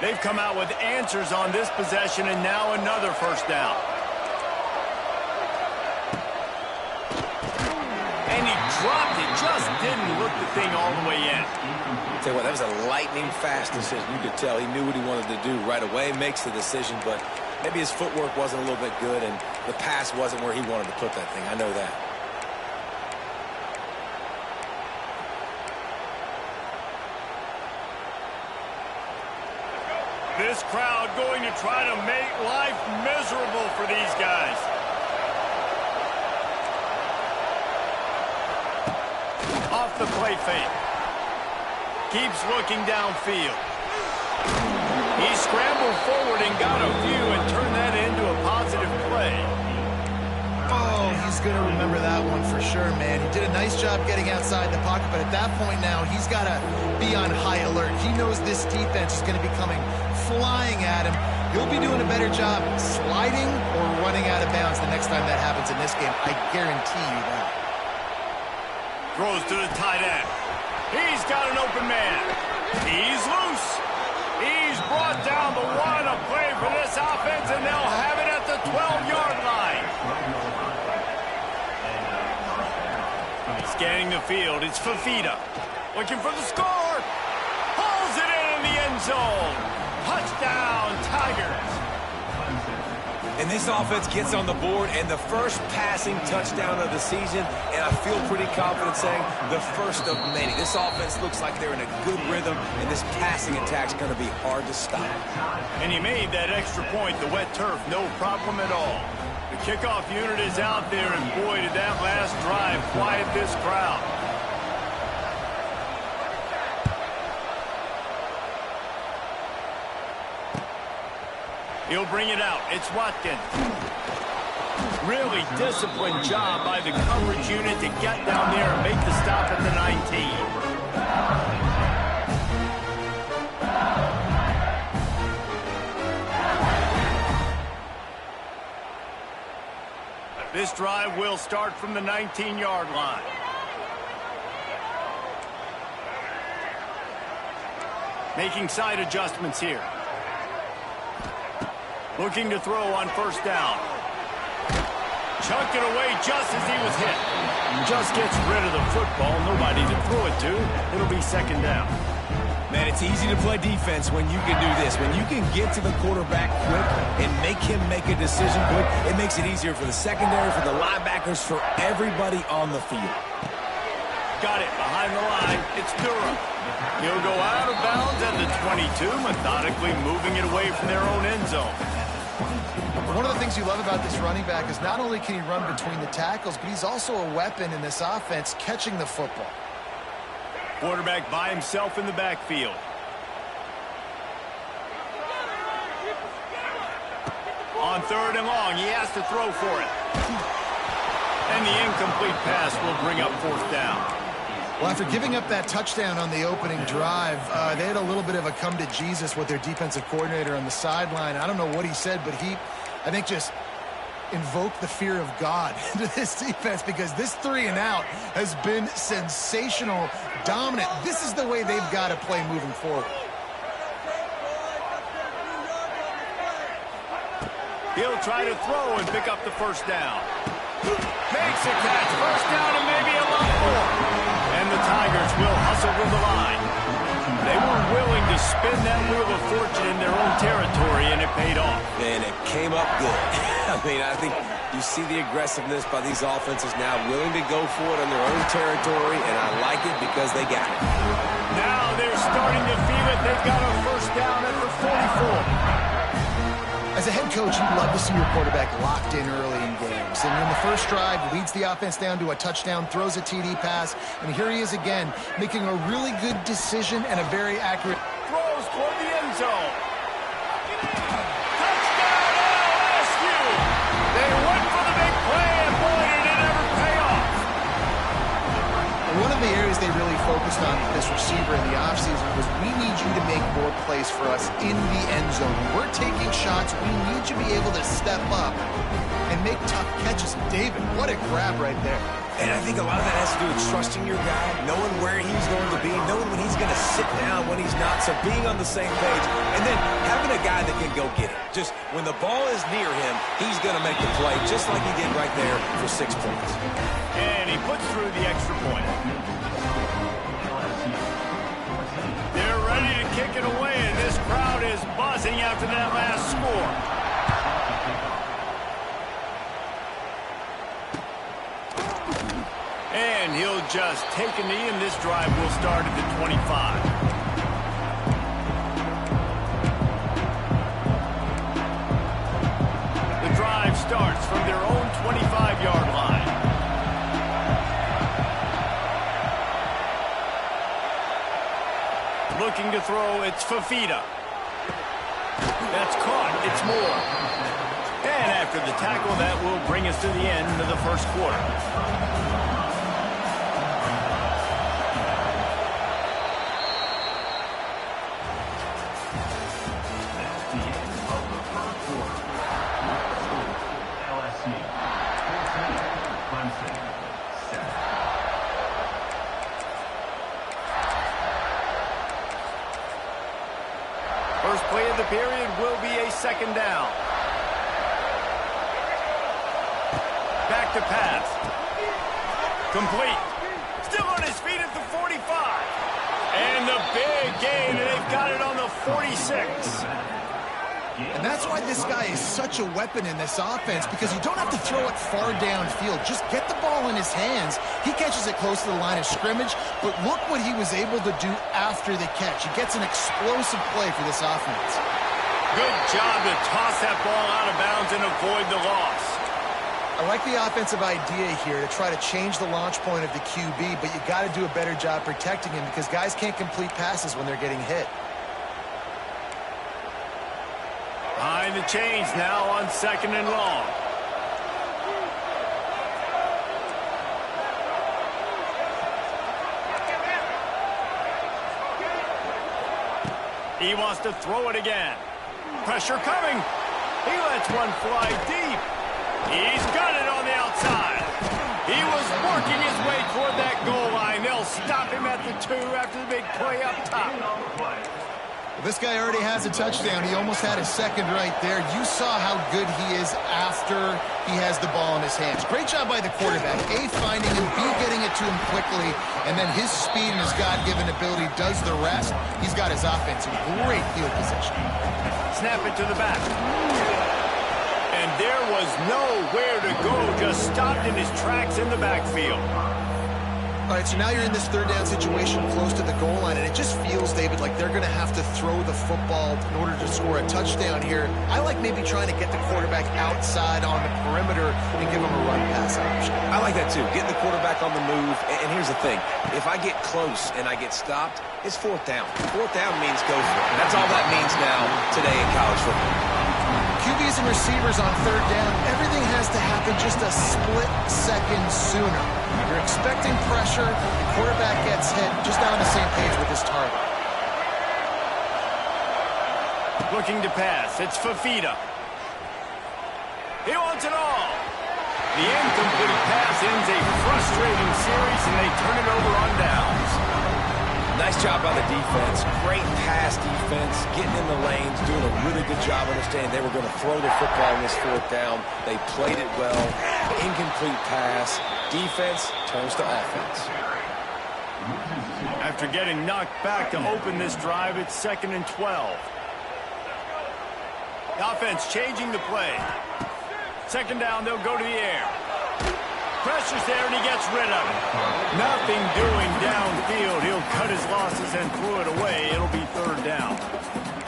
They've come out with answers on this possession, and now another first down. And he dropped it, just didn't look the thing all the way in. Tell you what, that was a lightning-fast decision. You could tell he knew what he wanted to do right away, makes the decision, but maybe his footwork wasn't a little bit good, and the pass wasn't where he wanted to put that thing. I know that. This crowd going to try to make life miserable for these guys. Off the play fake. Keeps looking downfield. He scrambled forward and got a few and turned that into a positive play. Oh, he's going to remember that one for sure, man. He did a nice job getting outside the pocket, but at that point now, he's got to be on high alert. He knows this defense is going to be coming flying at him. He'll be doing a better job sliding or running out of bounds the next time that happens in this game. I guarantee you that. Throws to the tight end. He's got an open man. He's loose. He's brought down, but what a play for this offense, and they'll have it at the 12-yard line. Scanning the field, it's Fafita. Looking for the score. Pulls it in the end zone. Touchdown, Tigers. And this offense gets on the board, and the first passing touchdown of the season, and I feel pretty confident saying the first of many. This offense looks like they're in a good rhythm, and this passing attack's going to be hard to stop. And he made that extra point, the wet turf, no problem at all. The kickoff unit is out there, and boy, did that last drive quiet this crowd. He'll bring it out. It's Watkins. Really disciplined job by the coverage unit to get down there and make the stop at the 19. This drive will start from the 19-yard line. Making side adjustments here. Looking to throw on first down. Chucked it away just as he was hit. Just gets rid of the football. Nobody to throw it to. It'll be second down. Man, it's easy to play defense when you can do this. When you can get to the quarterback quick and make him make a decision quick, it makes it easier for the secondary, for the linebackers, for everybody on the field. Got it behind the line. It's Durham. He'll go out of bounds at the 22, methodically moving it away from their own end zone. One of the things you love about this running back is not only can he run between the tackles, but he's also a weapon in this offense catching the football. Quarterback by himself in the backfield. On third and long, he has to throw for it. And the incomplete pass will bring up fourth down. Well, after giving up that touchdown on the opening drive, they had a little bit of a come to Jesus with their defensive coordinator on the sideline. I don't know what he said, but he, I think, just invoked the fear of God into this defense, because this 3 and out has been sensational, dominant. This is the way they've got to play moving forward. He'll try to throw and pick up the first down. Makes a catch. First down and maybe a lot more. And the Tigers will hustle to the line. They were willing to spin that wheel of fortune in their own territory, and it paid off. And it came up good. I mean, I think you see the aggressiveness by these offenses now, willing to go for it on their own territory, and I like it because they got it. Now they're starting to feel it. They've got a first down at the 44. As a head coach, you'd love to see your quarterback locked in early in games. And in the first drive, leads the offense down to a touchdown, throws a TD pass, and here he is again, making a really good decision and a very accurate throws toward the end zone. Touchdown LSU! They went for the big play, and boy, did it ever pay off. One of of the areas they really focused on with this receiver in the offseason was, we need you to make more plays for us in the end zone. When we're taking shots, we need you to be able to step up and make tough catches. David, what a grab right there. And I think a lot of that has to do with trusting your guy, knowing where he's going to be, knowing when he's going to sit down, when he's not, so being on the same page, and then having a guy that can go get it. Just when the ball is near him, he's going to make the play, just like he did right there for 6 points. And he puts through the extra point. They're ready to kick it away, and this crowd is buzzing after that last score. And he'll just take a knee, and this drive will start at the 25. The drive starts from their own 25-yard line. Looking to throw, it's Fafita. That's caught, it's Moore. And after the tackle, that will bring us to the end of the first quarter. First play of the period will be a second down. Back to pass. Complete. Still on his feet at the 45. And the big gain, and they've got it on the 46. And that's why this guy is such a weapon in this offense, because you don't have to throw it far downfield. Just get the ball in his hands. He catches it close to the line of scrimmage, but look what he was able to do after the catch. He gets an explosive play for this offense. Good job to toss that ball out of bounds and avoid the loss. I like the offensive idea here to try to change the launch point of the QB, but you got to do a better job protecting him because guys can't complete passes when they're getting hit. Behind the chains now on 2nd and long. He wants to throw it again. Pressure coming. He lets one fly deep. He's got it on the outside. He was working his way toward that goal line. They'll stop him at the 2 after the big play up top. This guy already has a touchdown. He almost had a second right there. You saw how good he is after he has the ball in his hands. Great job by the quarterback. A, finding him, B, getting it to him quickly, and then his speed and his God-given ability does the rest. He's got his offense in great field position. Snap it to the back. And there was nowhere to go. Just stopped in his tracks in the backfield. All right, so now you're in this third down situation close to the goal line, and it just feels, David, like they're going to have to throw the football in order to score a touchdown here. I like maybe trying to get the quarterback outside on the perimeter and give him a run-pass option. I like that, too. Getting the quarterback on the move. And here's the thing. If I get close and I get stopped, it's 4th down. 4th down means go for it. That's all that means now today in college football. QBs and receivers on 3rd down, everything has to happen just a split second sooner. You're expecting pressure, the quarterback gets hit, just not on the same page with his target. Looking to pass, it's Fafita. He wants it all. The incomplete pass ends a frustrating series, and they turn it over on downs. Nice job by the defense. Great pass defense, getting in the lanes, doing a really good job understanding they were going to throw the football in this 4th down. They played it well. Incomplete pass. Defense turns to offense. After getting knocked back to open this drive, it's 2nd and 12. The offense changing the play. 2nd down, they'll go to the air. Pressure's there, and he gets rid of it. Nothing doing downfield. He'll cut his losses and throw it away. It'll be 3rd down.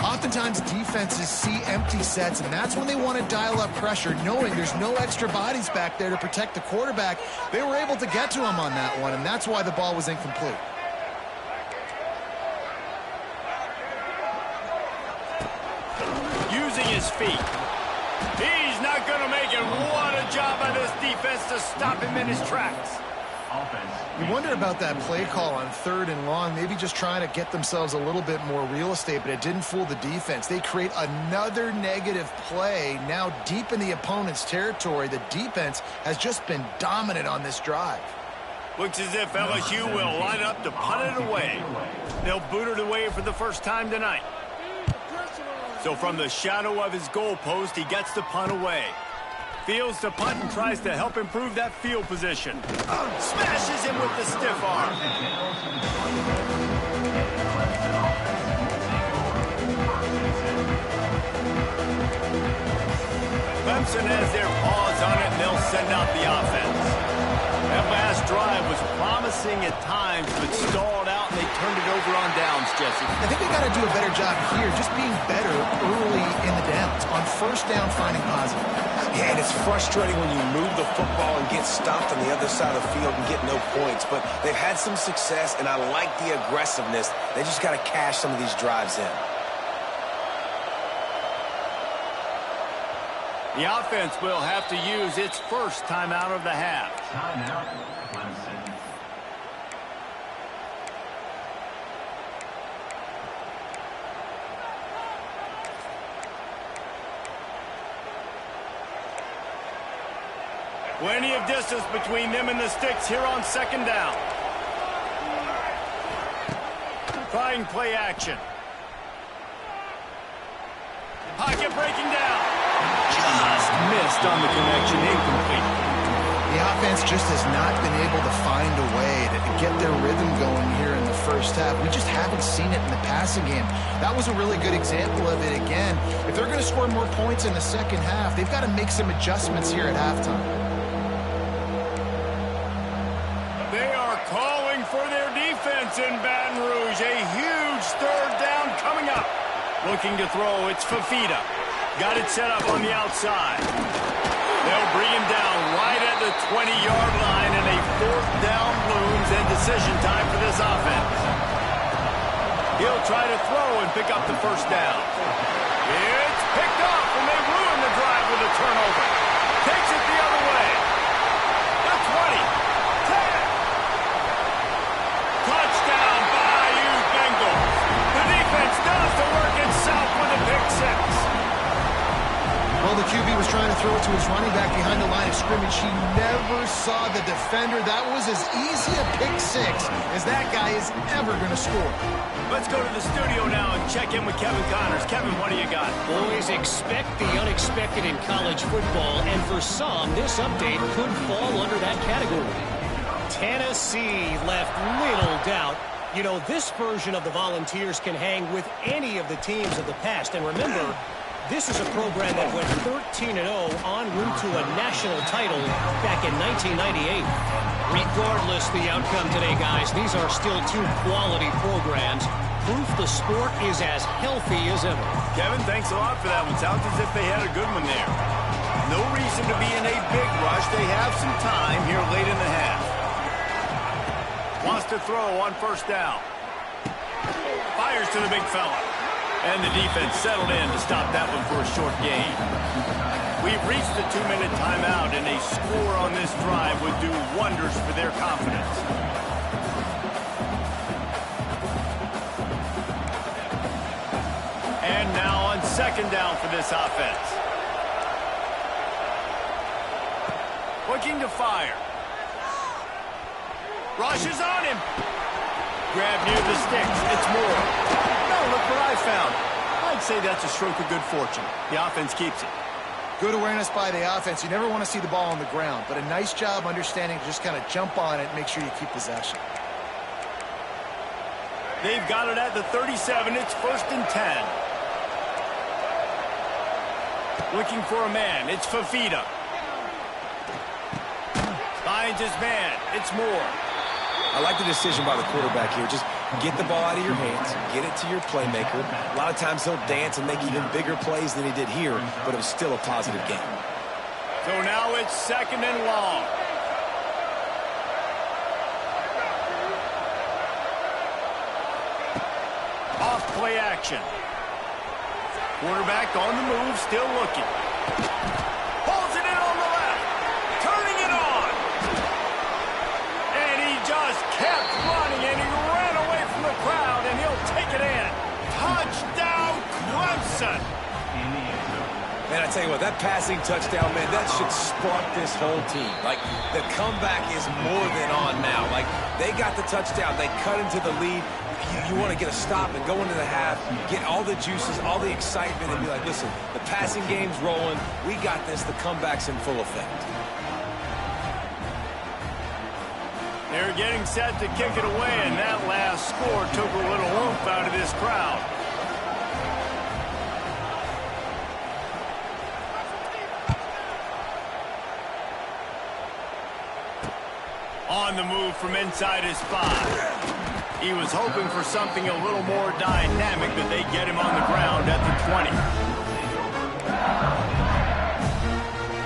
Oftentimes, defenses see empty sets, and that's when they want to dial up pressure, knowing there's no extra bodies back there to protect the quarterback. They were able to get to him on that one, and that's why the ball was incomplete. Using his feet. He's not going to make it. What a job by this defense to stop him in his tracks. You wonder about that play call on 3rd and long, maybe just trying to get themselves a little bit more real estate, but it didn't fool the defense. They create another negative play now deep in the opponent's territory. The defense has just been dominant on this drive. Looks as if LSU will line up to punt it away. They'll boot it away for the first time tonight. So from the shadow of his goalpost, he gets the punt away. Fields the punt and tries to help improve that field position. Smashes him with the stiff arm. Clemson has their paws on it, and they'll send out the offense. That last drive was promising at times, but stalled out, and they turned it over on downs, Jesse. I think they got to do a better job here, just being better early in the downs. On 1st down, finding positive. Yeah, and it's frustrating when you move the football and get stopped on the other side of the field and get no points. But they've had some success, and I like the aggressiveness. They just got to cash some of these drives in. The offense will have to use its first timeout of the half. Timeout, Clemson. Plenty of distance between them and the sticks here on 2nd down. Trying play action. Pocket breaking down. Just missed on the connection, incomplete. The offense just has not been able to find a way to get their rhythm going here in the 1st half. We just haven't seen it in the passing game. That was a really good example of it again. If they're going to score more points in the 2nd half, they've got to make some adjustments here at halftime. They are calling for their defense in Baton Rouge. A huge 3rd down coming up. Looking to throw, it's Fafita. Got it set up on the outside. They'll bring him down right at the 20-yard line, and a 4th down looms and decision time for this offense. He'll try to throw and pick up the 1st down. It's picked up, and they ruin the drive with a turnover. Takes it the other way. The 20, 10. Touchdown, Bayou Bengals. The defense does the work itself with a pick 6. Well, the QB was trying to throw it to his running back behind the line of scrimmage. He never saw the defender. That was as easy a pick 6 as that guy is ever going to score. Let's go to the studio now and check in with Kevin Connors. Kevin, what do you got? Boys, expect the unexpected in college football, and for some, this update could fall under that category. Tennessee left little doubt. You know, this version of the Volunteers can hang with any of the teams of the past. And remember, this is a program that went 13-0 en route to a national title back in 1998. Regardless the outcome today, guys, these are still 2 quality programs. Proof the sport is as healthy as ever. Kevin, thanks a lot for that one. Sounds as if they had a good one there. No reason to be in a big rush. They have some time here late in the half. Wants to throw on 1st down. Fires to the big fella. And the defense settled in to stop that one for a short gain. We've reached the 2-minute timeout, and a score on this drive would do wonders for their confidence. And now on 2nd down for this offense. Looking to fire. Rushes on him. Grab near the sticks. It's Moore. Oh, look what I found. I'd say that's a stroke of good fortune. The offense keeps it. Good awareness by the offense. You never want to see the ball on the ground, but a nice job understanding to just kind of jump on it and make sure you keep possession. They've got it at the 37. It's 1st and 10. Looking for a man. It's Fafita. Finds his man. It's Moore. I like the decision by the quarterback here. Just get the ball out of your hands, get it to your playmaker. A lot of times he'll dance and make even bigger plays than he did here, but it was still a positive game. So now it's 2nd and long. Off play action. Quarterback on the move, still looking. Pulls it in on the left. Turning it on. And kept running, and he ran away from the crowd, and he'll take it in. Touchdown, Clemson! Man, I tell you what, that passing touchdown, man, that should spark this whole team. Like, the comeback is more than on now. Like, they got the touchdown. They cut into the lead. You want to get a stop and go into the half, get all the juices, all the excitement, and be like, listen, the passing game's rolling. We got this. The comeback's in full effect. They're getting set to kick it away, and that last score took a little oomph out of this crowd. On the move from inside his 5. He was hoping for something a little more dynamic, that they get him on the ground at the 20.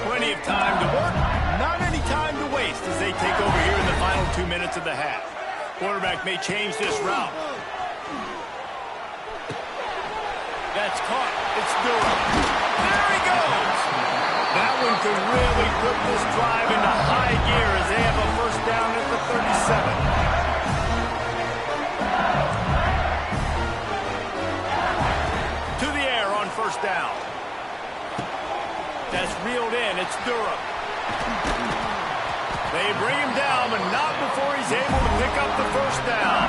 Plenty of time to work, not any time to waste as they take over here in the final 2 minutes of the half. Quarterback may change this route. That's caught. It's Durham. There he goes. That one could really put this drive into high gear as they have a first down at the 37. To the air on first down. That's reeled in. It's Durham. They bring him down, but not before he's able to pick up the first down.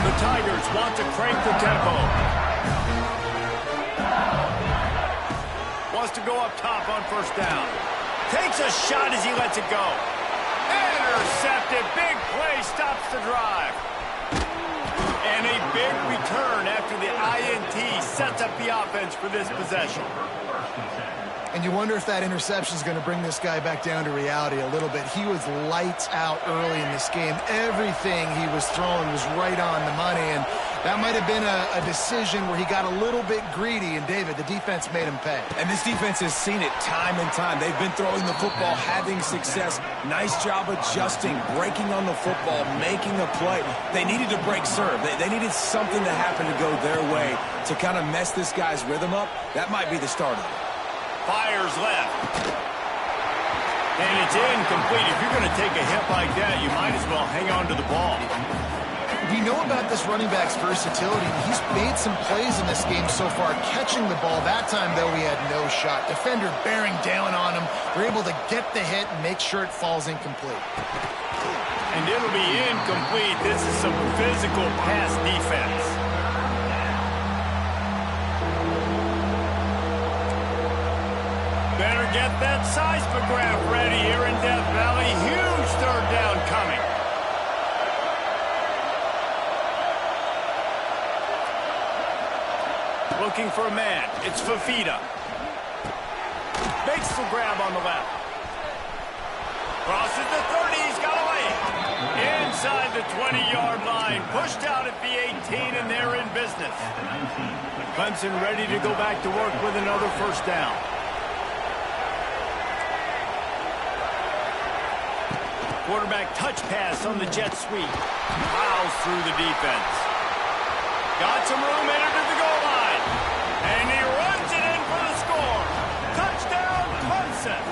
The Tigers want to crank the tempo. Wants to go up top on first down. Takes a shot as he lets it go. Intercepted. Big play stops the drive. And a big return after the INT sets up the offense for this possession. And you wonder if that interception is going to bring this guy back down to reality a little bit. He was lights out early in this game. Everything he was throwing was right on the money, and that might have been a decision where he got a little bit greedy, and David, the defense made him pay. And this defense has seen it time and time. They've been throwing the football, having success. Nice job adjusting, breaking on the football, making a play. They needed to break serve. They needed something to happen to go their way to kind of mess this guy's rhythm up. That might be the start of it. Fires left. And it's incomplete. If you're going to take a hit like that, you might as well hang on to the ball. We know about this running back's versatility. He's made some plays in this game so far, catching the ball. That time, though, he had no shot. Defender bearing down on him. They're able to get the hit and make sure it falls incomplete. And it'll be incomplete. This is some physical pass defense. Better get that seismograph ready here in Death Valley. Huge third down coming. Looking for a man. It's Fafita. Makes the grab on the left. Crosses the 30. He's got away. Inside the 20-yard line. Pushed out at the 18, and they're in business. Clemson ready to go back to work with another first down. Quarterback touch pass on the jet sweep. Plows through the defense. Got some room, entered to the goal line. And he runs it in for the score. Touchdown, Clemson.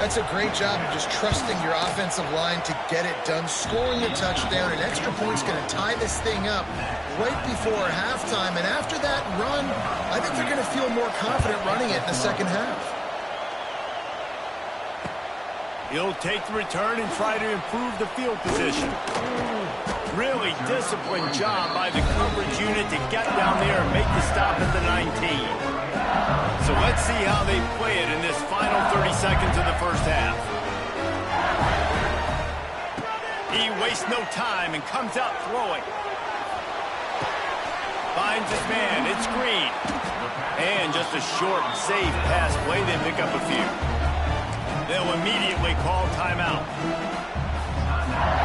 That's a great job of just trusting your offensive line to get it done. Scoring a touchdown, an extra point's going to tie this thing up right before halftime. And after that run, I think they're going to feel more confident running it in the second half. He'll take the return and try to improve the field position. Really disciplined job by the coverage unit to get down there and make the stop at the 19. So let's see how they play it in this final 30 seconds of the first half. He wastes no time and comes out throwing. Finds his man. It's Green. And just a short, safe pass play. They pick up a few. They'll immediately call timeout.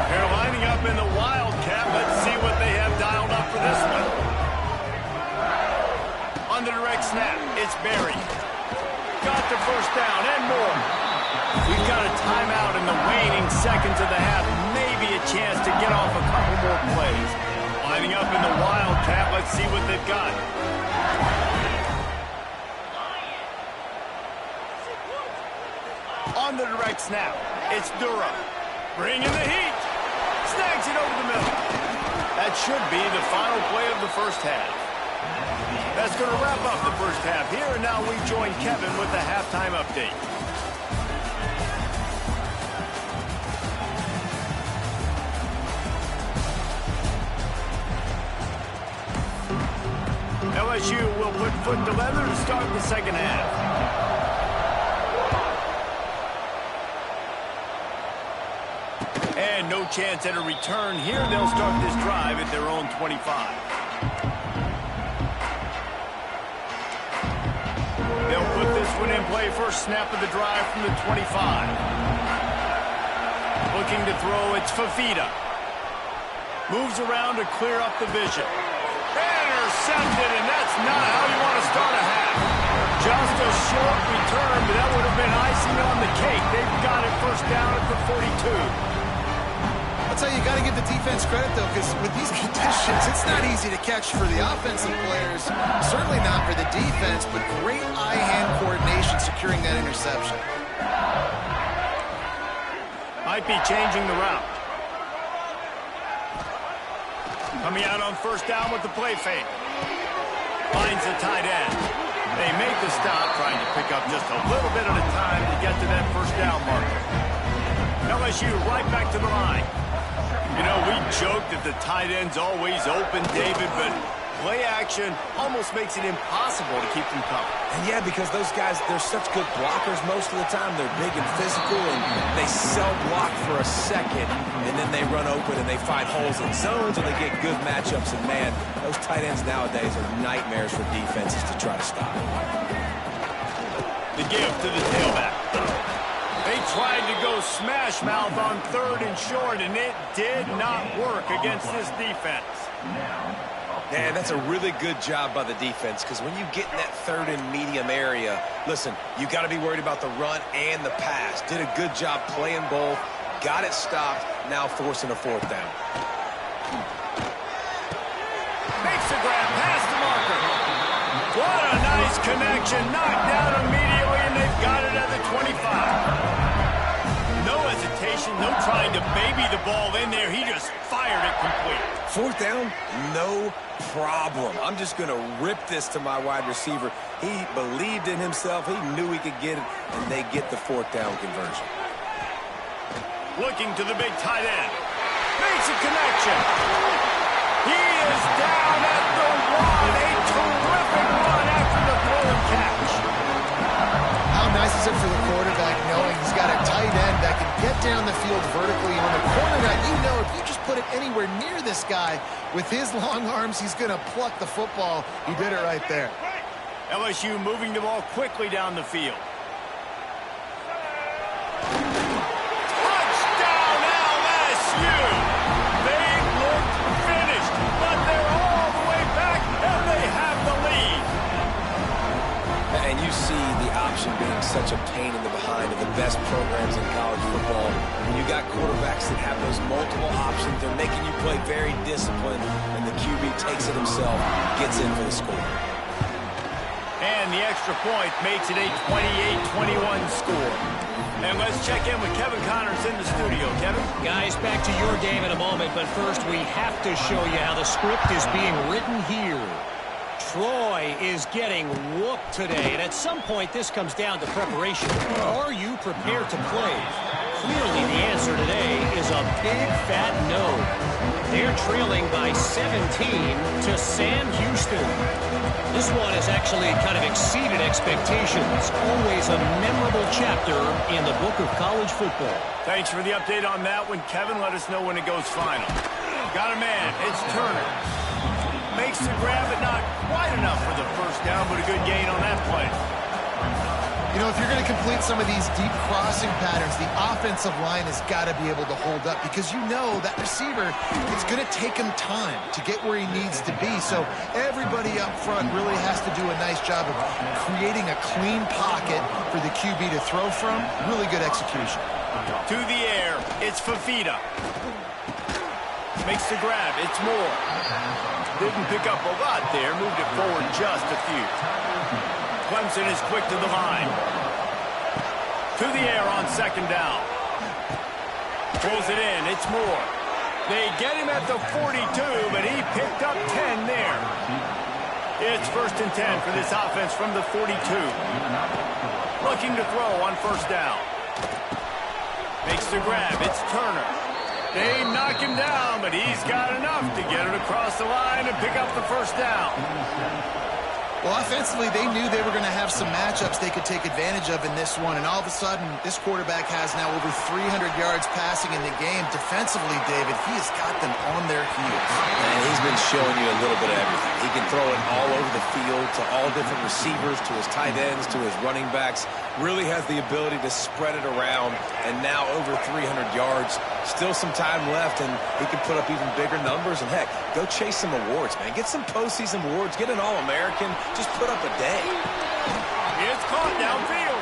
They're lining up in the Wildcat. Let's see what they have dialed up for this one. On the direct snap, it's Berry. Got the first down and more. We've got a timeout in the waning seconds of the half. Maybe a chance to get off a couple more plays. Lining up in the Wildcat. Let's see what they've got. On the direct snap, it's Durham. Bringing the heat. takes it over the middle. That should be the final play of the first half. That's going to wrap up the first half here, and now we join Kevin with the halftime update. LSU will put foot to leather to start the second half. And no chance at a return here. They'll start this drive at their own 25. They'll put this one in play. First snap of the drive from the 25. Looking to throw, it's Fafita. Moves around to clear up the vision. Intercepted, and that's not how you want to start a half. Just a short return, but that would have been icing on the cake. They've got it first down at the 42. I'll tell you, you got to give the defense credit, though, because with these conditions, it's not easy to catch for the offensive players. Certainly not for the defense, but great eye-hand coordination securing that interception. Might be changing the route. Coming out on first down with the play fake. Finds the tight end. They make the stop, trying to pick up just a little bit at a time to get to that first down marker. LSU right back to the line. You know, we joke that the tight end's always open, David, but play action almost makes it impossible to keep them covered. And yeah, because those guys, they're such good blockers most of the time. They're big and physical, and they sell block for a second, and then they run open and they find holes in zones, and they get good matchups. And, man, those tight ends nowadays are nightmares for defenses to try to stop. The give to the tailback. They tried to go smash mouth on third and short, and it did not work against this defense. Man, that's a really good job by the defense, because when you get in that third and medium area, listen, you got to be worried about the run and the pass. Did a good job playing both, got it stopped, now forcing a fourth down. Makes the grab past the marker. What a nice connection. Knocked down immediately, and they've got it at the 25. No hesitation, no trying to baby the ball in there. He just fired it complete. Fourth down, no problem. I'm just going to rip this to my wide receiver. He believed in himself. He knew he could get it, and they get the fourth down conversion. Looking to the big tight end. Makes a connection. He is down at the one. A terrific run after the throw and catch. How nice is it for the quarterback knowing he's got a tight end that can get down the field vertically on the corner that you know if you just put it anywhere near this guy with his long arms, he's going to pluck the football. He did it right there. LSU moving the ball quickly down the field. Touchdown LSU! They look finished, but they're all the way back, and they have the lead. And you see the option being such a pain in the behind of the best programs in college football. When you got quarterbacks that have those multiple options, they're making you play very disciplined, and the QB takes it himself, gets in for the score. And the extra point makes it a 28-21 score. And let's check in with Kevin Connors in the studio. Kevin? Guys, back to your game in a moment, but first we have to show you how the script is being written here. Troy is getting whooped today, and at some point this comes down to preparation. Are you prepared to play? Clearly the answer today is a big fat no. They're trailing by 17 to Sam Houston. This one has actually kind of exceeded expectations. Always a memorable chapter in the book of college football. Thanks for the update on that one, Kevin. Let us know when it goes final. Got a man. It's Turner. Makes the grab, but not quite enough for the first down, but a good gain on that play. You know, if you're going to complete some of these deep crossing patterns, the offensive line has got to be able to hold up because you know that receiver, it's going to take him time to get where he needs to be. So everybody up front really has to do a nice job of creating a clean pocket for the QB to throw from. Really good execution. To the air, it's Fafita. Makes the grab, it's Moore. Didn't pick up a lot there, moved it forward just a few. Clemson is quick to the line. To the air on second down. Throws it in, it's Moore. They get him at the 42, but he picked up 10 there. It's 1st and 10 for this offense from the 42. Looking to throw on 1st down. Makes the grab. It's Turner. They knock him down, but he's got enough to get it across the line and pick up the 1st down. Well, offensively, they knew they were going to have some matchups they could take advantage of in this one, and all of a sudden, this quarterback has now over 300 yards passing in the game. Defensively, David, he has got them on their heels. And he's been showing you a little bit of everything. He can throw it all over the field to all different receivers, to his tight ends, to his running backs. Really has the ability to spread it around, and now over 300 yards. Still some time left, and he can put up even bigger numbers. And, heck, go chase some awards, man. Get some postseason awards. Get an All-American. Just put up a day. It's caught downfield.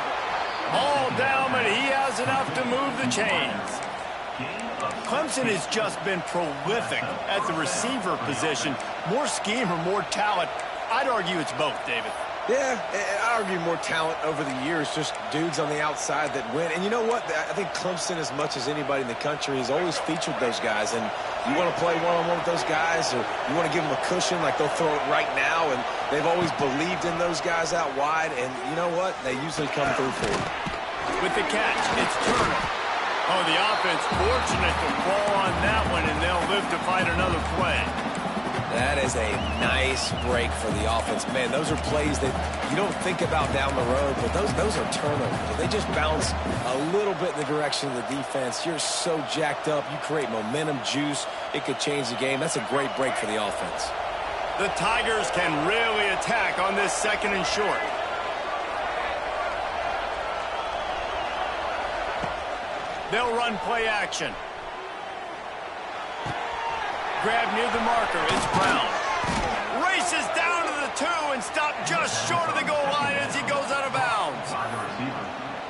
All down, but he has enough to move the chains. Clemson has just been prolific at the receiver position. More scheme or more talent? I'd argue it's both, David. Yeah, I argue more talent over the years, just dudes on the outside that win. And you know what? I think Clemson, as much as anybody in the country, has always featured those guys. And you want to play one-on-one with those guys, or you want to give them a cushion, like they'll throw it right now. And they've always believed in those guys out wide. And you know what? They usually come through for you. With the catch, it's Turner. Oh, the offense fortunate to fall on that one, and they'll live to fight another play. That is a nice break for the offense. Man, those are plays that you don't think about down the road, but those are turnovers. If they just bounce a little bit in the direction of the defense, you're so jacked up. You create momentum, juice. It could change the game. That's a great break for the offense. The Tigers can really attack on this 2nd and short. They'll run play action. Grab near the marker. It's Brown. Races down to the 2 and stopped just short of the goal line as he goes out of bounds.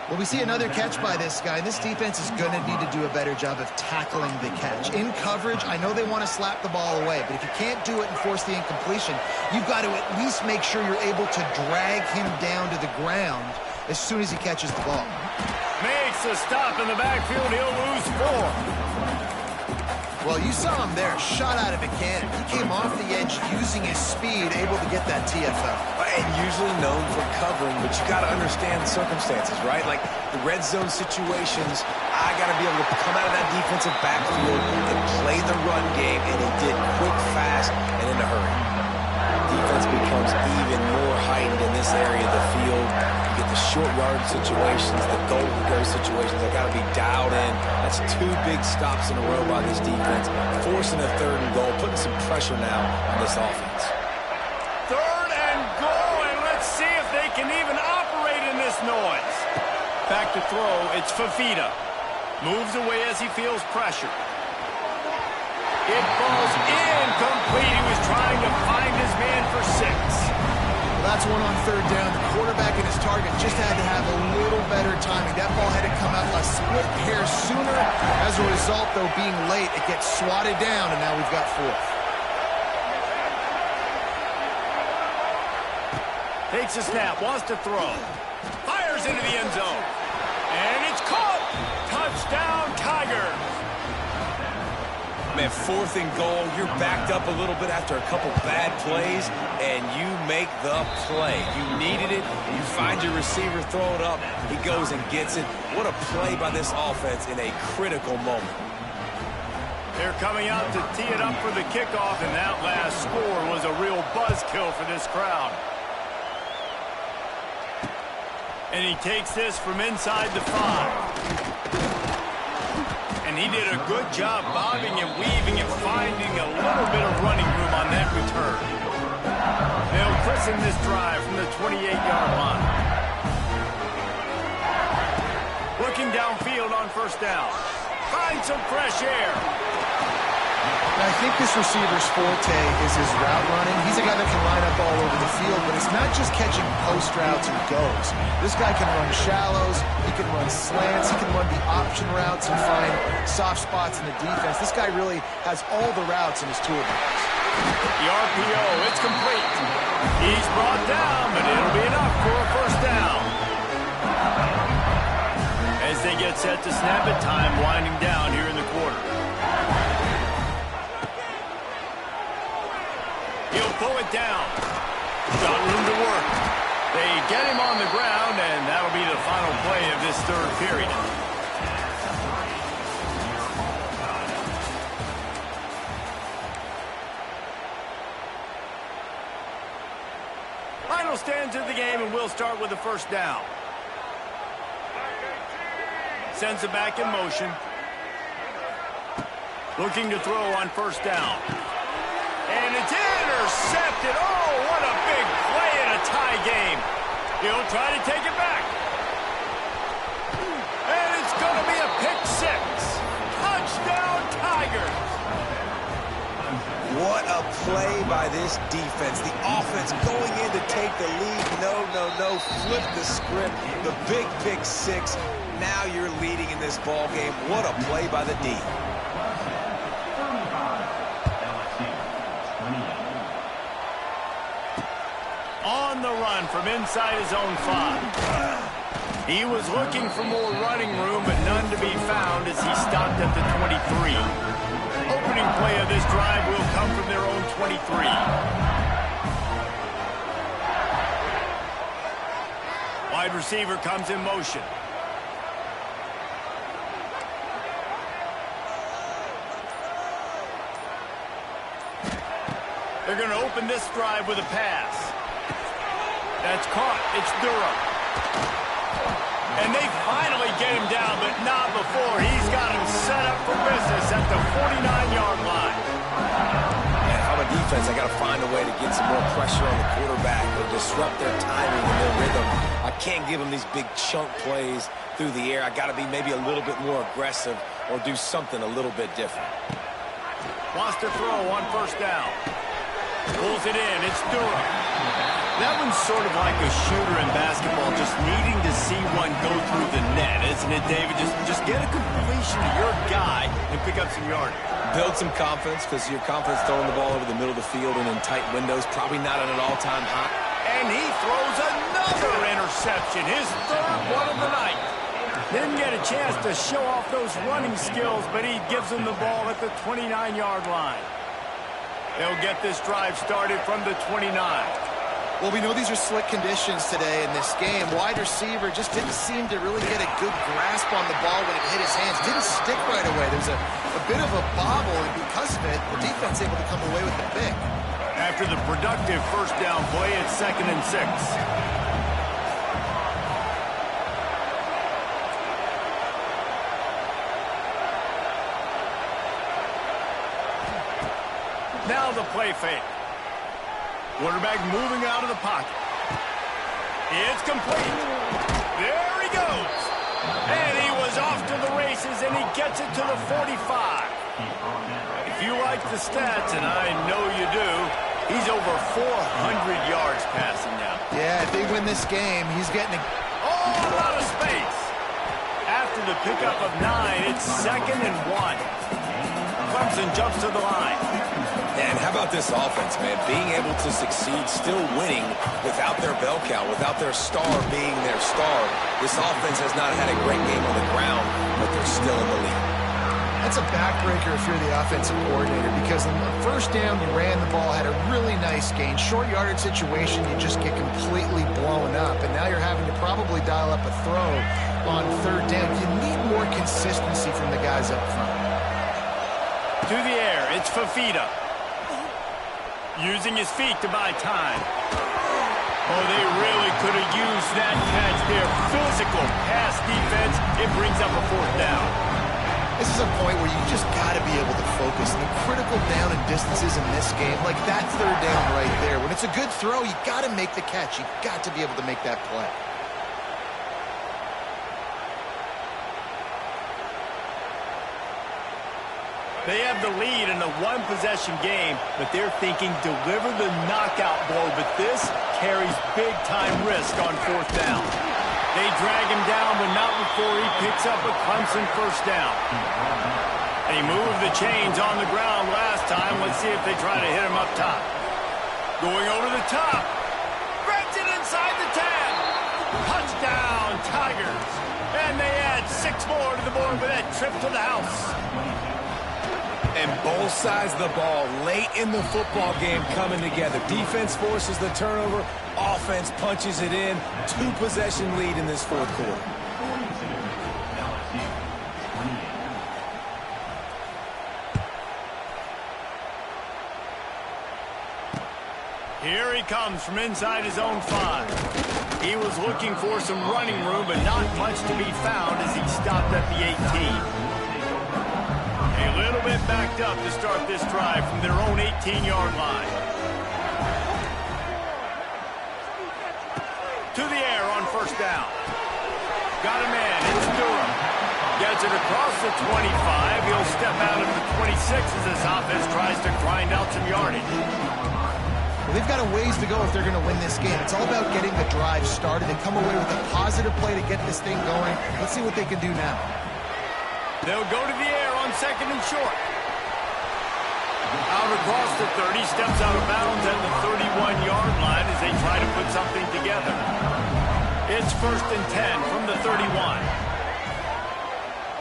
Well, we see another catch by this guy. This defense is going to need to do a better job of tackling the catch. In coverage, I know they want to slap the ball away, but if you can't do it and force the incompletion, you've got to at least make sure you're able to drag him down to the ground as soon as he catches the ball. Makes a stop in the backfield. He'll lose 4. Well, you saw him there, shot out of a cannon. He came off the edge using his speed, able to get that TFL. And usually known for covering, but you got to understand the circumstances, right? Like the red zone situations, I got to be able to come out of that defensive backfield and play the run game, and he did quick, fast, and in a hurry. Defense becomes even more heightened in this area of the field. You get the short yard situations, the goal-to-go situations. They got to be dialed in. That's 2 big stops in a row by this defense, forcing a 3rd and goal, putting some pressure now on this offense. 3rd and goal, and let's see if they can even operate in this noise. Back to throw, it's Fafita. Moves away as he feels pressure. It falls incomplete. He was trying to find his man for 6. Well, that's one on 3rd down. The quarterback and his target just had to have a little better timing. That ball had to come out a split hair sooner. As a result, though, being late, it gets swatted down, and now we've got 4th. Takes a snap, wants to throw. Fires into the end zone. And it's caught. Touchdown, Tigers. Man, 4th and goal, you're backed up a little bit after a couple bad plays, and you make the play. You needed it. You find your receiver, throw it up. He goes and gets it. What a play by this offense in a critical moment. They're coming out to tee it up for the kickoff, and that last score was a real buzzkill for this crowd. And he takes this from inside the 5. And he did a good job bobbing and weaving and finding a little bit of running room on that return. They'll christen this drive from the 28-yard line. Looking downfield on 1st down. Find some fresh air. I think this receiver's forte is his route running. He's a guy that can line up all over the field, but it's not just catching post routes and goes. This guy can run shallows, he can run slants, he can run the option routes and find soft spots in the defense. This guy really has all the routes in his toolbox. The RPO, it's complete. He's brought down, but it'll be enough for a 1st down. As they get set to snap it, time winding down here in the quarter. pull it down. Got room to work. They get him on the ground, and that'll be the final play of this third period. Final stands of the game, and we'll start with the first down. Sends it back in motion. Looking to throw on first down. And it's intercepted. Oh, what a big play in a tie game. He'll try to take it back. And it's going to be a pick six. Touchdown, Tigers. What a play by this defense. The offense going in to take the lead. No. Flip the script. The big pick six. Now you're leading in this ball game. What a play by the D. On the run from inside his own 5. He was looking for more running room, but none to be found as he stopped at the 23. Opening play of this drive will come from their own 23. Wide receiver comes in motion. They're going to open this drive with a pass. That's caught. It's Durham. And they finally get him down, but not before. He's got him set up for business at the 49-yard line. And if I'm a defense, I got to find a way to get some more pressure on the quarterback or disrupt their timing and their rhythm. I can't give them these big chunk plays through the air. I got to be maybe a little bit more aggressive or do something a little bit different. Wants to throw on first down. Pulls it in. It's Durham. That one's sort of like a shooter in basketball, just needing to see one go through the net, isn't it, David? Just get a completion to your guy and pick up some yardage. Build some confidence, because your confidence throwing the ball over the middle of the field and in tight windows, probably not at an all-time high. And he throws another interception, his third one of the night. Didn't get a chance to show off those running skills, but he gives him the ball at the 29-yard line. They'll get this drive started from the 29. Well, we know these are slick conditions today in this game. Wide receiver just didn't seem to really get a good grasp on the ball when it hit his hands. Didn't stick right away. There was a bit of a bobble, and because of it, the defense able to come away with the pick. After the productive first down play, it's 2nd and 6. Now the play fake. Quarterback moving out of the pocket. It's complete. There he goes. And he was off to the races, and he gets it to the 45. If you like the stats, and I know you do, he's over 400 yards passing now. Yeah, if they win this game, he's getting Oh, a lot of space. After the pickup of 9, it's 2nd and 1. Clemson jumps to the line. And how about this offense, man? Being able to succeed, still winning without their bell cow, without their star being their star. This offense has not had a great game on the ground, but they're still in the lead. That's a backbreaker if you're the offensive coordinator, because on the first down, you ran the ball, had a really nice gain. Short yardage situation, you just get completely blown up, and now you're having to probably dial up a throw on third down. You need more consistency from the guys up front. To the air, it's Fafita. Using his feet to buy time. Oh, they really could have used that catch there. Physical pass defense. It brings up a 4th down. This is a point where you just got to be able to focus. And the critical down and distances in this game, like that third down right there. When it's a good throw, you got to make the catch. You got to be able to make that play. They have the lead in a one-possession game, but they're thinking deliver the knockout blow, but this carries big-time risk on 4th down. They drag him down, but not before he picks up a Clemson first down. They moved the chains on the ground last time. Let's see if they try to hit him up top. Going over the top. Grabs it inside the 10. Touchdown, Tigers. And they add 6 more to the board with that trip to the house. And both sides of the ball late in the football game coming together. Defense forces the turnover. Offense punches it in. 2-possession lead in this fourth quarter. Here he comes from inside his own 5. He was looking for some running room, but not much to be found as he stopped at the 18. A little bit backed up to start this drive from their own 18-yard line. To the air on first down. Got a man. It's Durham. Gets it across the 25. He'll step out of the 26 as this offense tries to grind out some yardage. Well, they've got a ways to go if they're going to win this game. It's all about getting the drive started and come away with a positive play to get this thing going. Let's see what they can do now. They'll go to the air on second and short. Out across the 30, steps out of bounds at the 31-yard line as they try to put something together. It's first and 10 from the 31.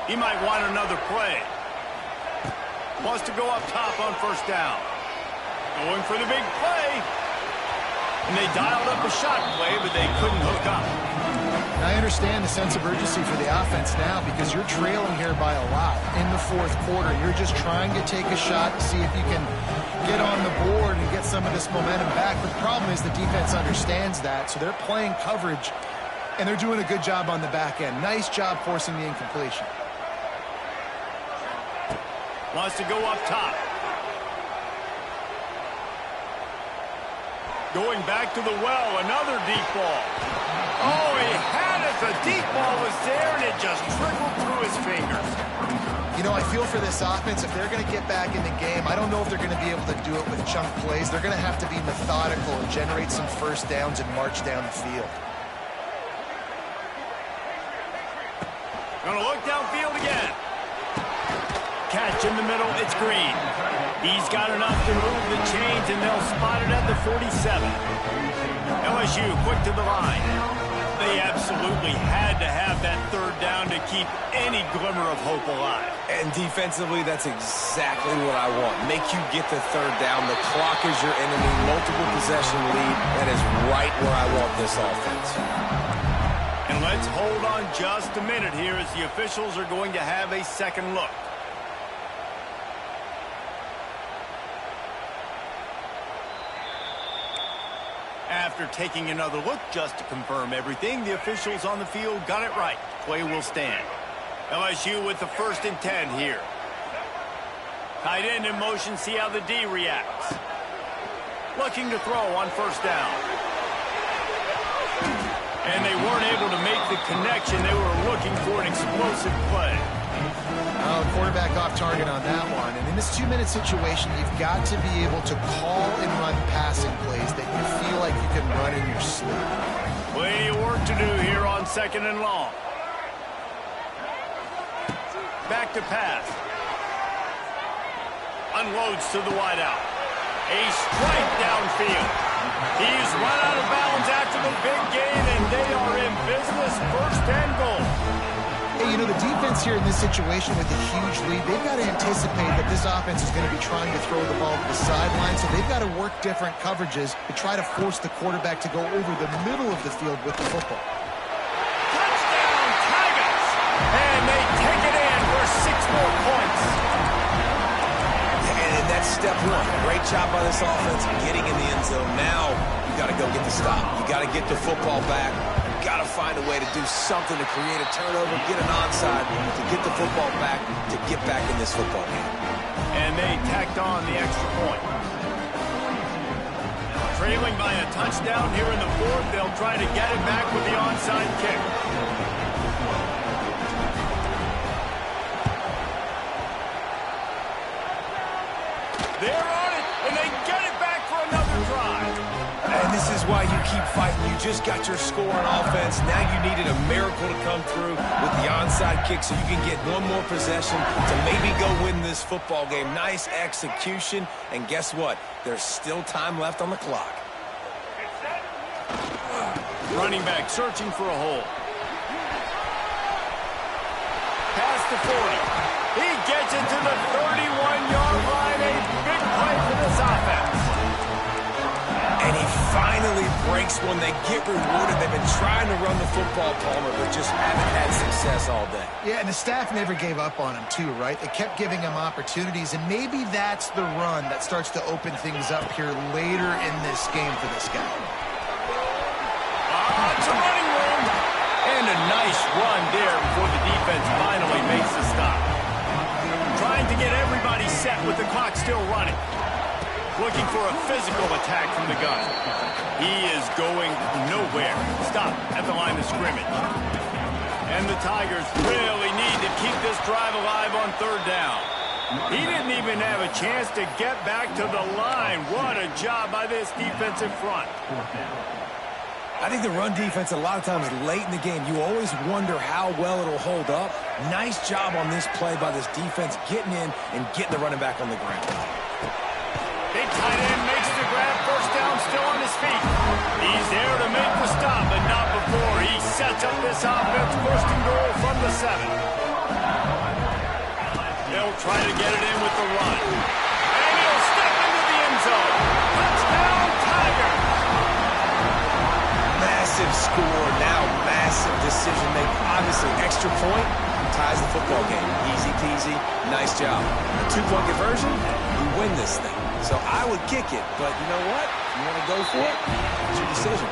He might want another play. Wants to go up top on first down. Going for the big play. And they dialed up a shot play, but they couldn't hook up. I understand the sense of urgency for the offense now because you're trailing here by a lot in the fourth quarter. You're just trying to take a shot to see if you can get on the board and get some of this momentum back. But the problem is the defense understands that, so they're playing coverage, and they're doing a good job on the back end. Nice job forcing the incompletion. Wants to go up top. Going back to the well, another deep ball. Oh, he had it. The deep ball was there, and it just trickled through his fingers. You know, I feel for this offense, if they're going to get back in the game, I don't know if they're going to be able to do it with chunk plays. They're going to have to be methodical and generate some first downs and march down the field. Going to look downfield again. Catch in the middle, it's Green. He's got enough to move the chains, and they'll spot it at the 47. LSU quick to the line. They absolutely had to have that third down to keep any glimmer of hope alive. And defensively, that's exactly what I want. Make you get the third down. The clock is your enemy. Multiple possession lead. That is right where I want this offense. And let's hold on just a minute here as the officials are going to have a second look. After taking another look just to confirm everything, the officials on the field got it right. Play will stand. LSU with the first and 10 here. Tight end in motion, see how the D reacts. Looking to throw on first down. And they weren't able to make the connection. They were looking for an explosive play. Oh, quarterback off target on that one. And in this 2-minute situation, you've got to be able to call and run passing plays that you feel like you can run in your sleep. Plenty of work to do here on second and long. Back to pass. Unloads to the wideout. A strike downfield. He's run out of bounds after the big gain, and they are in business. First and goal. Hey, you know, the defense here in this situation with a huge lead, they've got to anticipate that this offense is going to be trying to throw the ball to the sideline, so they've got to work different coverages to try to force the quarterback to go over the middle of the field with the football. Touchdown, Tigers! And they take it in for 6 more points. And that's step one. Great job by this offense getting in the end zone. Now you got to go get the stop. You got to get the football back. Got to find a way to do something to create a turnover, get an onside, to get the football back, to get back in this football game. And they tacked on the extra point. Trailing by a touchdown here in the fourth, they'll try to get it back with the onside kick. They're on it, and they get it back for another drive. And this is why you keep fighting. You just got your score on offense. Now you needed a miracle to come through with the onside kick so you can get one more possession to maybe go win this football game. Nice execution. And guess what? There's still time left on the clock. Running back searching for a hole. Past the 40. He gets it to the 31-yard line. A big play for this offense. And he finally breaks one. They get rewarded. They've been trying to run the football, Palmer, but just haven't had success all day. Yeah, and the staff never gave up on him, too, right? They kept giving him opportunities, and maybe that's the run that starts to open things up here later in this game for this guy. It's a running room. And a nice run there before the defense finally makes the stop. Trying to get everybody set with the clock still running. Looking for a physical attack from the gun. He is going nowhere. Stop at the line of scrimmage. And the Tigers really need to keep this drive alive on third down. He didn't even have a chance to get back to the line. What a job by this defensive front. I think the run defense, a lot of times late in the game, you always wonder how well it'll hold up. Nice job on this play by this defense, getting in and getting the running back on the ground. Big tight end makes the grab. First down, still on his feet. He's there to make the stop, but not before. He sets up this offense. First and goal from the 7. They'll try to get it in with the run. And he'll step into the end zone. Touchdown, Tigers. Massive score, now massive decision making. Obviously, extra point ties the football game. Easy peasy, nice job. A 2-point conversion, we win this thing. So I would kick it, but you know what? You want to go for it? It's your decision.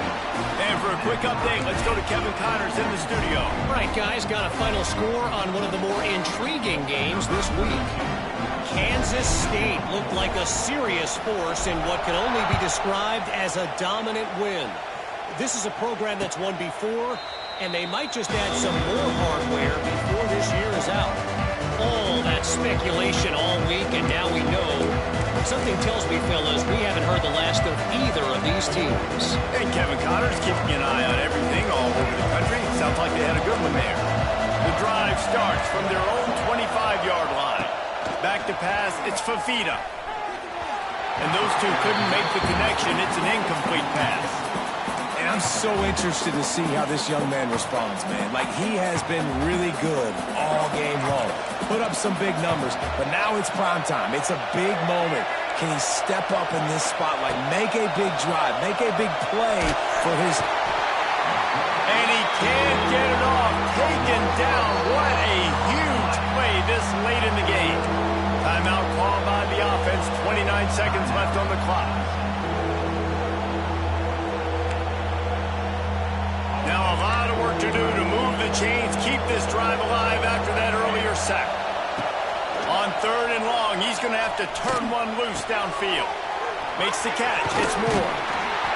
And for a quick update, let's go to Kevin Connors in the studio. All right, guys, got a final score on one of the more intriguing games this week. Kansas State looked like a serious force in what can only be described as a dominant win. This is a program that's won before, and they might just add some more hardware before this year is out. All that speculation all week, and now we know. Something tells me, fellas, we haven't heard the last of either of these teams. And Kevin Connors keeping an eye on everything all over the country. Sounds like they had a good one there. The drive starts from their own 25-yard line. Back to pass, it's Fafita. And those two couldn't make the connection. It's an incomplete pass. And I'm so interested to see how this young man responds, man. Like, he has been really good all game long. Put up some big numbers, but now it's prime time. It's a big moment. Can he step up in this spotlight, make a big drive, make a big play for his... And he can't get it off. Taken down. What a huge play this late in the game. Timeout called by the offense. 29 seconds left on the clock. Now a lot of work to do to move the chains, keep this drive alive after that earlier sack. On third and long, he's going to have to turn one loose downfield. Makes the catch. It's Moore.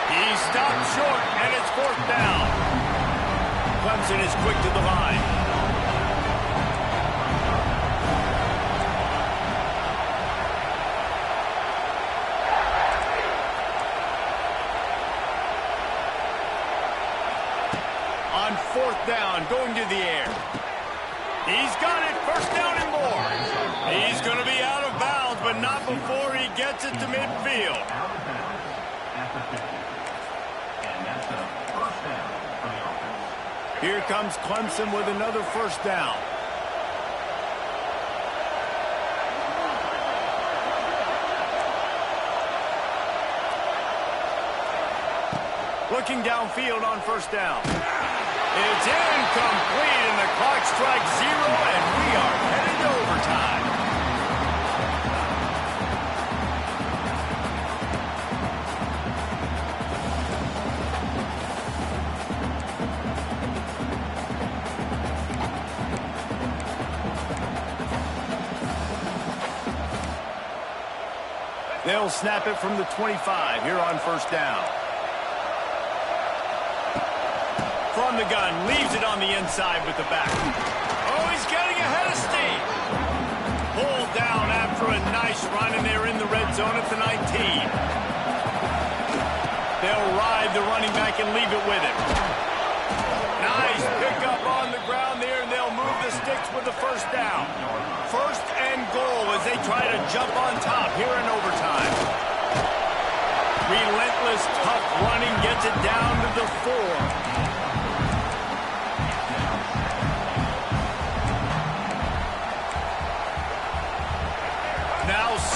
He stopped short, and it's fourth down. Clemson is quick to the line. On fourth down, going to the air. He's got it. First down and more. He's going to be out of bounds, but not before he gets it to midfield. Here comes Clemson with another first down. Looking downfield on first down. It's incomplete, and the clock strikes 0, and we are headed to overtime. They'll snap it from the 25 here on first down. From the gun, leaves it on the inside with the back. Oh, he's getting ahead of steam. Pulled down after a nice run, and they're in the red zone at the 19. They'll ride the running back and leave it with him. Nice pickup on the ground there, and they'll move the sticks with the first down. First and goal as they try to jump on top here in overtime. Relentless, tough running gets it down to the 4.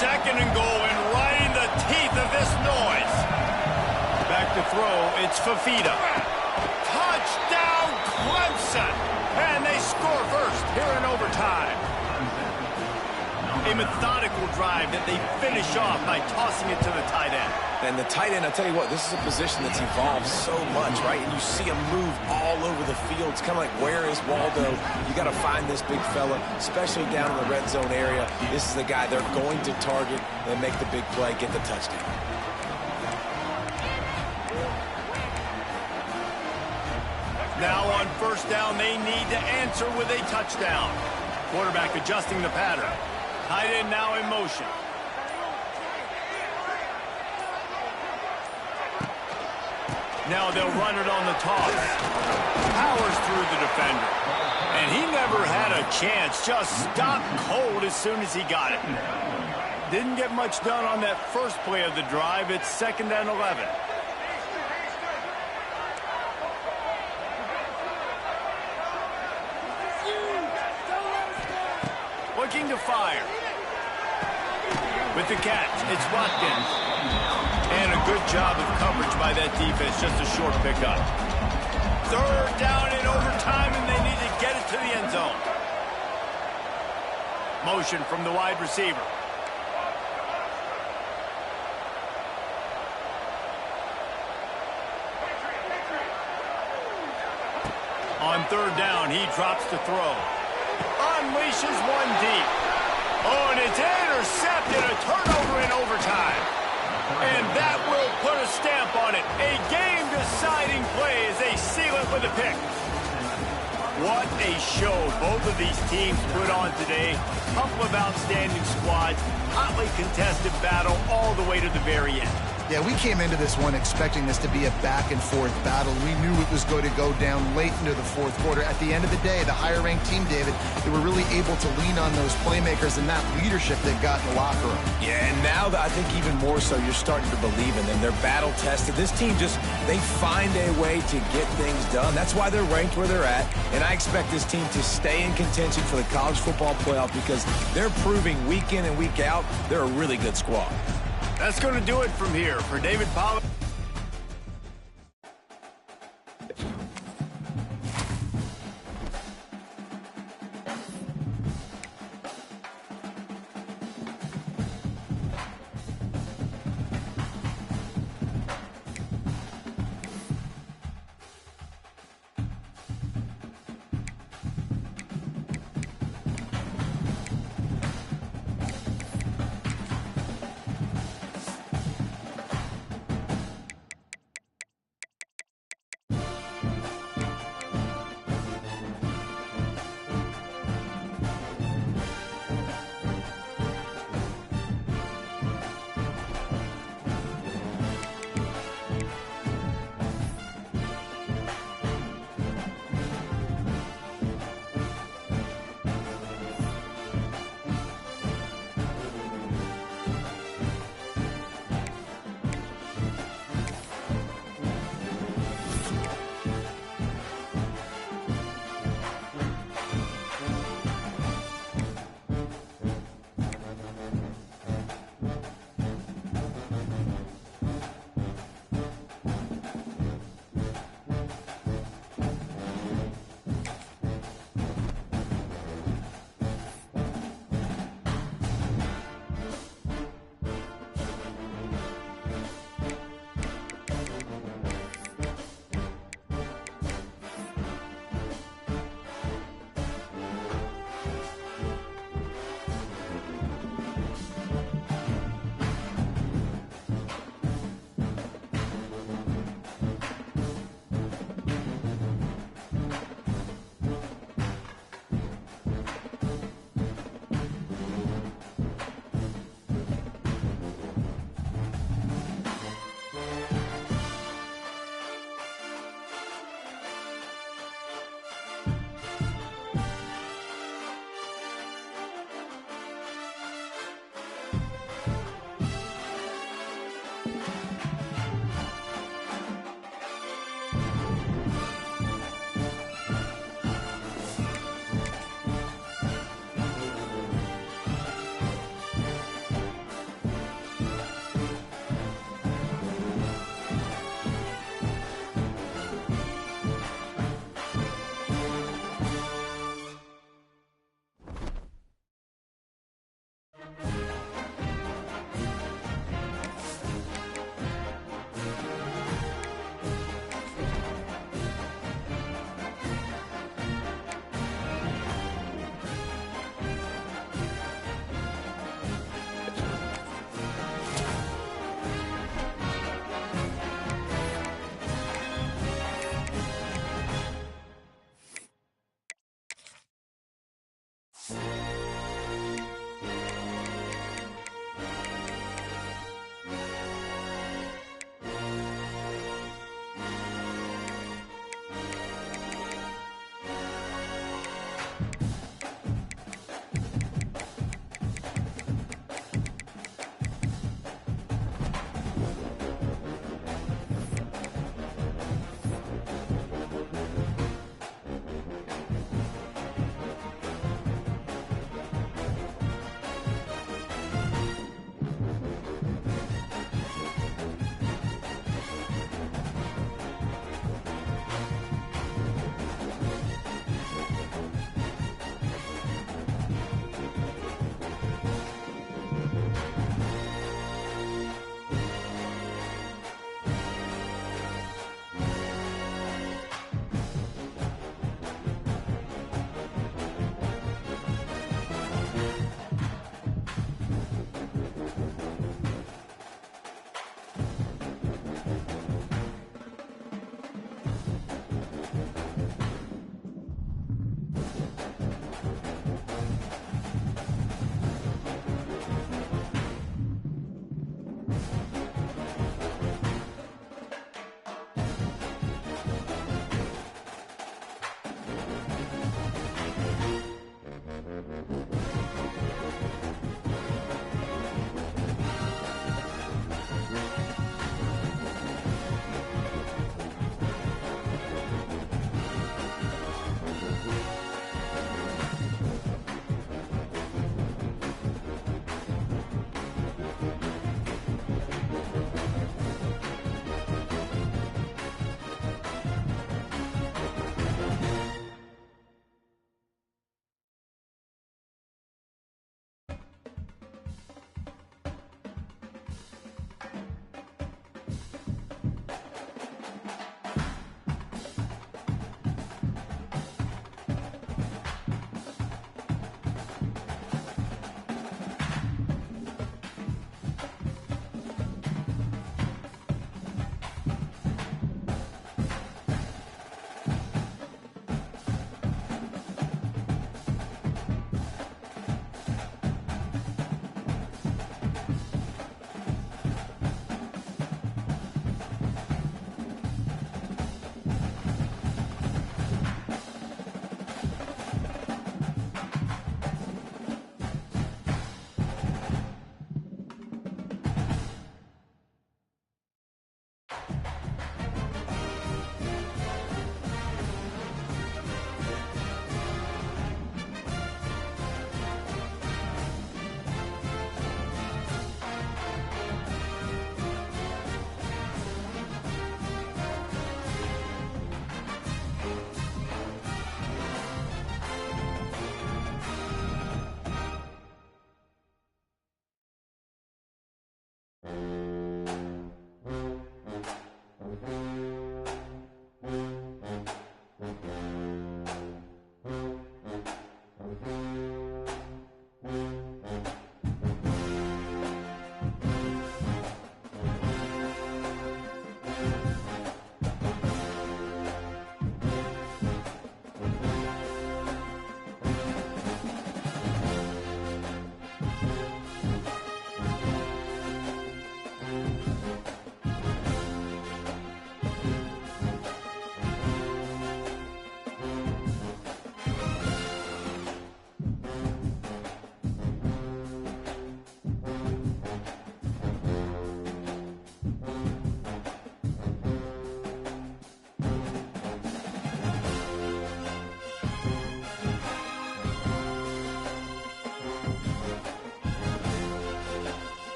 second and goal, and right in the teeth of this noise. Back to throw, it's Fafita. Touchdown, Clemson! And they score first here in overtime. A methodical drive that they finish off by tossing it to the tight end. And the tight end, I'll tell you what, this is a position that's evolved so much, right? And you see him move all over the field. It's kind of like, where is Waldo? You got to find this big fella, especially down in the red zone area. This is the guy they're going to target and make the big play, get the touchdown. Now on first down, they need to answer with a touchdown. Quarterback adjusting the pattern. Tight end now in motion. Now they'll run it on the toss. Powers through the defender. And he never had a chance. Just stopped cold as soon as he got it. Didn't get much done on that first play of the drive. It's 2nd and 11. Looking to fire. With the catch, it's Watkins. And a good job of coverage by that defense, just a short pickup. 3rd down in overtime, and they need to get it to the end zone. Motion from the wide receiver. On 3rd down, he drops to throw. Unleashes one deep. Oh, and it's intercepted, a turnover in overtime. And that will put a stamp on it. A game-deciding play as they seal it with a pick. What a show both of these teams put on today. Couple of outstanding squads. Hotly contested battle all the way to the very end. Yeah, we came into this one expecting this to be a back-and-forth battle. We knew it was going to go down late into the 4th quarter. At the end of the day, the higher-ranked team, David, they were really able to lean on those playmakers and that leadership they've got in the locker room. Yeah, and now I think even more so, you're starting to believe in them. They're battle-tested. This team they find a way to get things done. That's why they're ranked where they're at, and I expect this team to stay in contention for the college football playoff because they're proving week in and week out they're a really good squad. That's going to do it from here. For David Pollack.